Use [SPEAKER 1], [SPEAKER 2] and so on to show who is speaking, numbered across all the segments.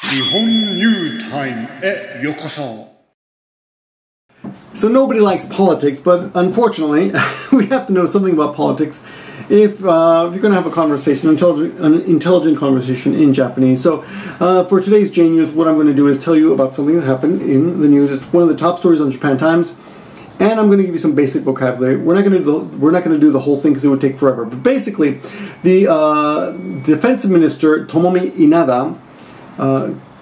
[SPEAKER 1] Nihon News Time へようこそ.
[SPEAKER 2] So nobody likes politics, but unfortunately, we have to know something about politics if you're going to have a conversation, an intelligent conversation in Japanese. So for today's JNEWS, what I'm going to do is tell you about something that happened in the news. It's one of the top stories on Japan Times, and I'm going to give you some basic vocabulary. We're not going to do the whole thing because it would take forever. But basically, the defense minister Tomomi Inada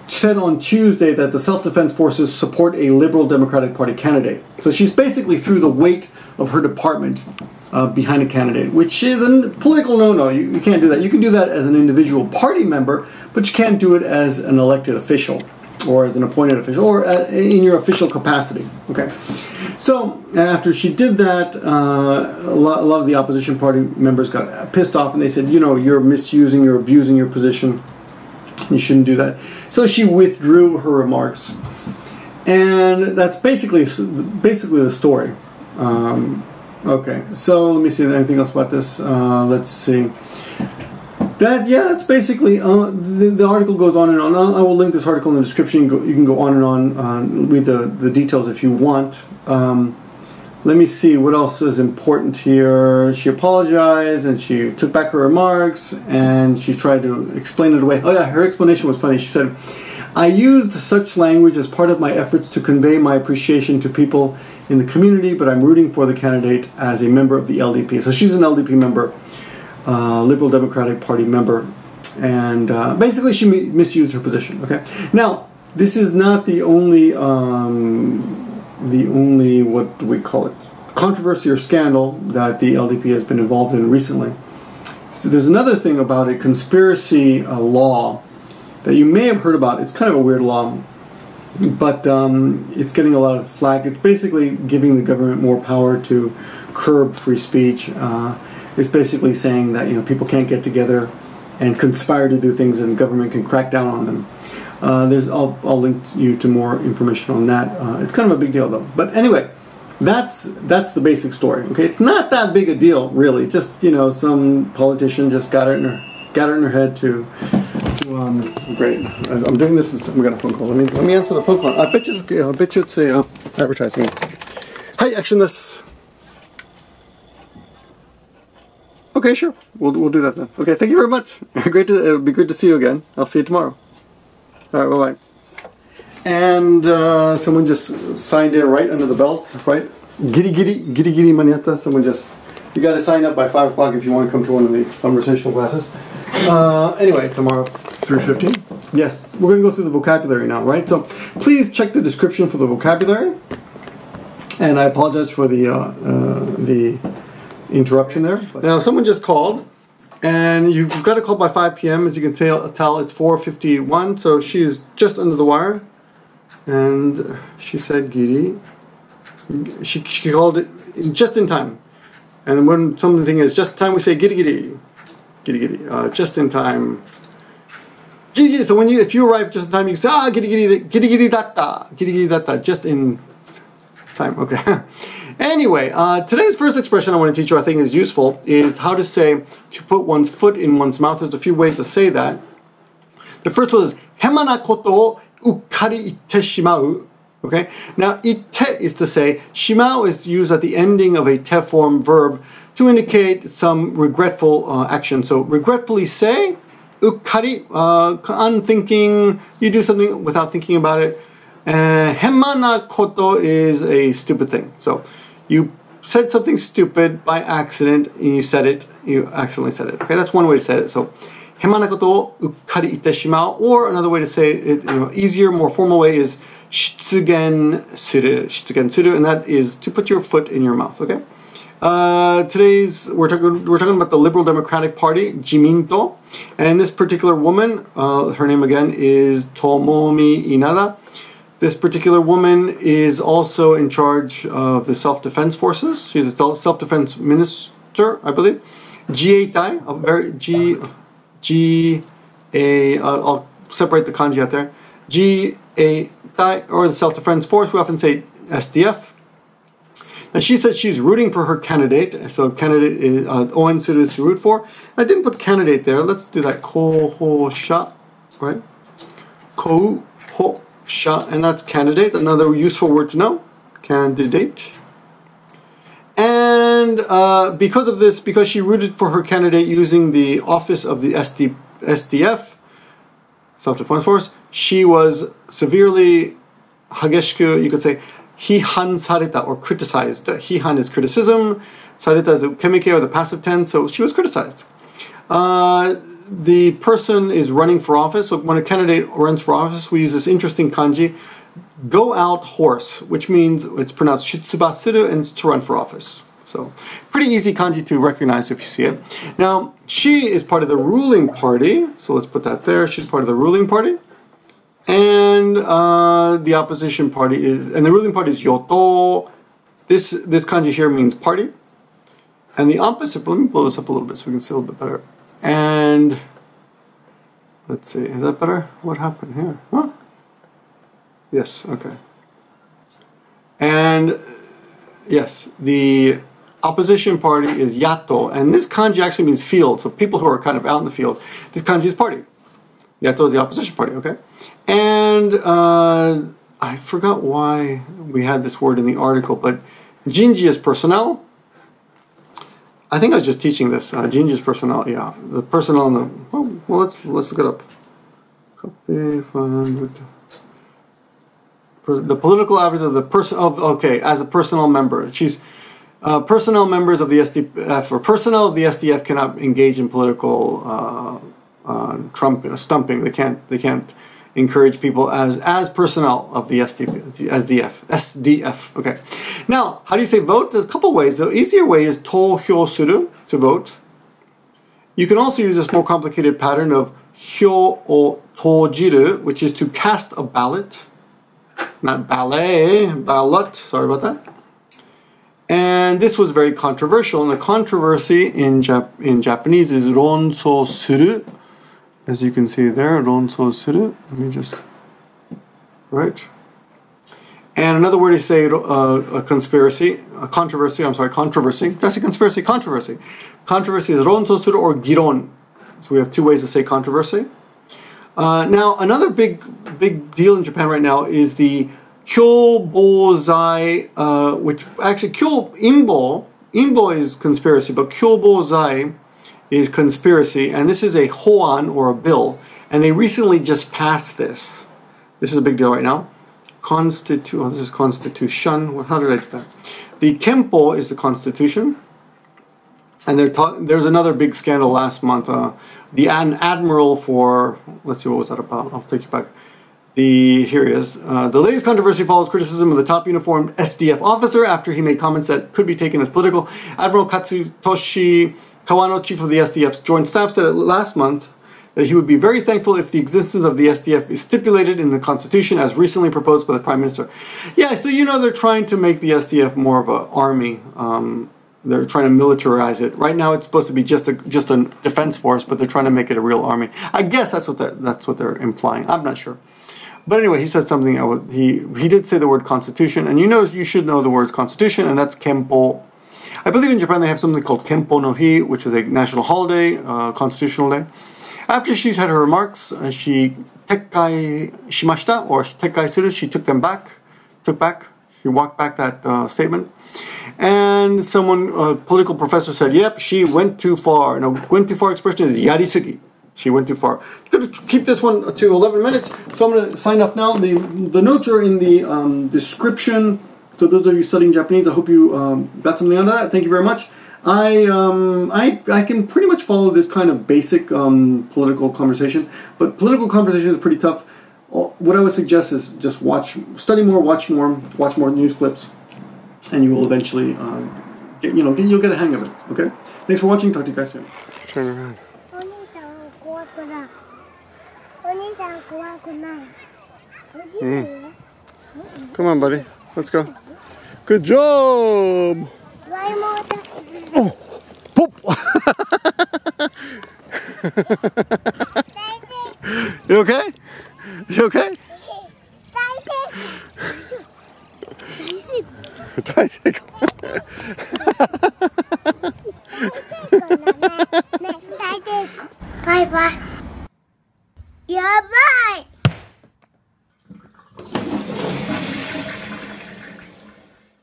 [SPEAKER 2] said on Tuesday that the self-defense forces support a Liberal Democratic Party candidate. So she's basically threw the weight of her department behind a candidate, which is a political no-no. You can't do that. You can do that as an individual party member, but you can't do it as an elected official or as an appointed official or in your official capacity. Okay. So after she did that, a lot of the opposition party members got pissed off and they said, you know, you're abusing your position. You shouldn't do that. So she withdrew her remarks, and that's basically the story. Okay, so let me see anything else about this. Let's see. That's basically the article goes on and on. I will link this article in the description. You can go on and on, read the details if you want. Let me see what else is important here. She apologized and she took back her remarks and she tried to explain it away. Oh yeah, her explanation was funny. She said, I used such language as part of my efforts to convey my appreciation to people in the community, but I'm rooting for the candidate as a member of the LDP. So she's an LDP member, Liberal Democratic Party member, and basically she misused her position. Okay, now this is not the only what do we call it, controversy or scandal that the LDP has been involved in recently. So there's another thing about a conspiracy law that you may have heard about. It's kind of a weird law, but it's getting a lot of flack. It's basically giving the government more power to curb free speech. It's basically saying that, you know, people can't get together and conspire to do things and the government can crack down on them. I'll link you to more information on that. It's kind of a big deal though. But anyway, that's the basic story. Okay, it's not that big a deal really. Just, you know, some politician just got it in her head to great. I'm doing this. We got a phone call. Let me answer the phone call. I bet you it's a advertising. Hi, action this. Okay, sure. We'll do that then. Okay, thank you very much. It'll be good to see you again. I'll see you tomorrow. All right, bye-bye. And someone just signed in right under the belt, right? Girigiri maniata. You got to sign up by 5 o'clock if you want to come to one of the conversational classes. Anyway, tomorrow, 3:15. Yes, we're going to go through the vocabulary now, right? So please check the description for the vocabulary. And I apologize for the interruption there. Now, someone just called. And you've got to call by 5 p.m. As you can tell, it's 4:51, so she's just under the wire. And she said, Giri. She called it just in time. And when something is just in time, we say girigiri. Girigiri. Just in time. Girigiri. So if you arrive just in time, you say, girigiri datta. Girigiri datta. Just in time. Okay. Anyway, today's first expression I want to teach you, I think is useful, is how to say to put one's foot in one's mouth. There's a few ways to say that. The first one is hema na kotoをうっかり言ってしまう. Okay? Now, itte is to say, shimau is used at the ending of a te form verb to indicate some regretful action. So, regretfully say, ukkari, unthinking, you do something without thinking about it. Hema na koto is a stupid thing. So, you said something stupid by accident, and you accidentally said it. Okay, that's one way to say it. So, hema na kotoをうっかり言ってしまう, or another way to say it, easier, more formal way is shitsugensuru, and that is to put your foot in your mouth. Okay. We're talking about the Liberal Democratic Party, Jimintō, and this particular woman, her name again is Tomomi Inada. This particular woman is also in charge of the self-defense forces. She's a self-defense minister, I believe. Jieitai, I'll separate the kanji out there. Jieitai, or the self-defense force. We often say SDF. And she said she's rooting for her candidate. So candidate is ouen is to root for. I didn't put candidate there. Let's do that. Kohosha, right? kou, ho, sha, and that's candidate. Another useful word to know. Candidate. And because of this, because she rooted for her candidate using the office of the SDF, Self-Defense Force, she was severely, hageshiku, you could say, hihansareta, or criticized. Hihan is criticism. Sareta is the kemike, or the passive tense, so she was criticized. The person is running for office. So when a candidate runs for office, we use this interesting kanji, go out horse, which means it's pronounced shitsugba suru, and it's to run for office. So pretty easy kanji to recognize if you see it. Now, she is part of the ruling party, so let's put that there. She's part of the ruling party. And the opposition party is, and the ruling party is yotou. This kanji here means party. And the opposite, let me blow this up a little bit so we can see a little bit better. And let's see, is that better? What happened here? Huh? Yes, okay. And yes, the opposition party is yato, and this kanji actually means field, so people who are kind of out in the field. This kanji is party. Yato is the opposition party, okay? And I forgot why we had this word in the article, but jinji is personnel. I think I was just teaching this. Jinji is personnel, yeah. The personnel in the, oh, well, let's look it up. Copy, find, the political average of the person, okay, as a personnel member. She's, personnel members of the SDF, or personnel of the SDF cannot engage in political stumping. They can't encourage people as personnel of the SDF. Okay. Now, how do you say vote? There's a couple ways. The easier way is tohyou suru, to vote. You can also use this more complicated pattern of hyou o tojiru, which is to cast a ballot. Not ballet, ballot, sorry about that. And this was very controversial, and the controversy in Japanese is ronso suru. As you can see there, ronso suru. Let me just, right. And another word is say controversy. That's a conspiracy, controversy. Controversy is ronso suru or giron. So we have two ways to say controversy. Now, another big deal in Japan right now is the kyobozai, which actually imbo is conspiracy, but kyobozai is conspiracy, and this is a hoan, or a bill, and they recently just passed this. This is a big deal right now. This is constitution. How did I do that? The Kempo is the constitution, and there's another big scandal last month. An admiral for, let's see, what was that about? I'll take you back. Here he is. The latest controversy follows criticism of the top uniformed SDF officer after he made comments that could be taken as political. Admiral Katsutoshi Kawano, chief of the SDF's Joint Staff, said last month that he would be very thankful if the existence of the SDF is stipulated in the Constitution as recently proposed by the Prime Minister. Yeah, so you know they're trying to make the SDF more of an army. They're trying to militarize it. Right now it's supposed to be just a defense force, but they're trying to make it a real army. I guess that's what they're implying. I'm not sure. But anyway, he said something, he did say the word constitution, and you should know the words constitution, and that's Kempo. I believe in Japan they have something called Kempo no Hi, which is a national holiday, constitutional day. After she's had her remarks, she tekkai shimashita, or tekkai suru, she took back, she walked back that statement. And a political professor said, yep, she went too far. Now, went too far expression is yarisugi. She went too far. I'm going to keep this one to 11 minutes, so I'm going to sign off now. The notes are in the description. So those of you studying Japanese, I hope you got something out of that. Thank you very much. I can pretty much follow this kind of basic political conversation, but political conversation is pretty tough. What I would suggest is just study more, watch more news clips, and you will eventually you'll get a hang of it. Okay. Thanks for watching. Talk to you guys soon. Turn around. Come on, buddy. Let's go. Good job. Oh, poop. You okay? You okay?
[SPEAKER 3] Bye bye. やばい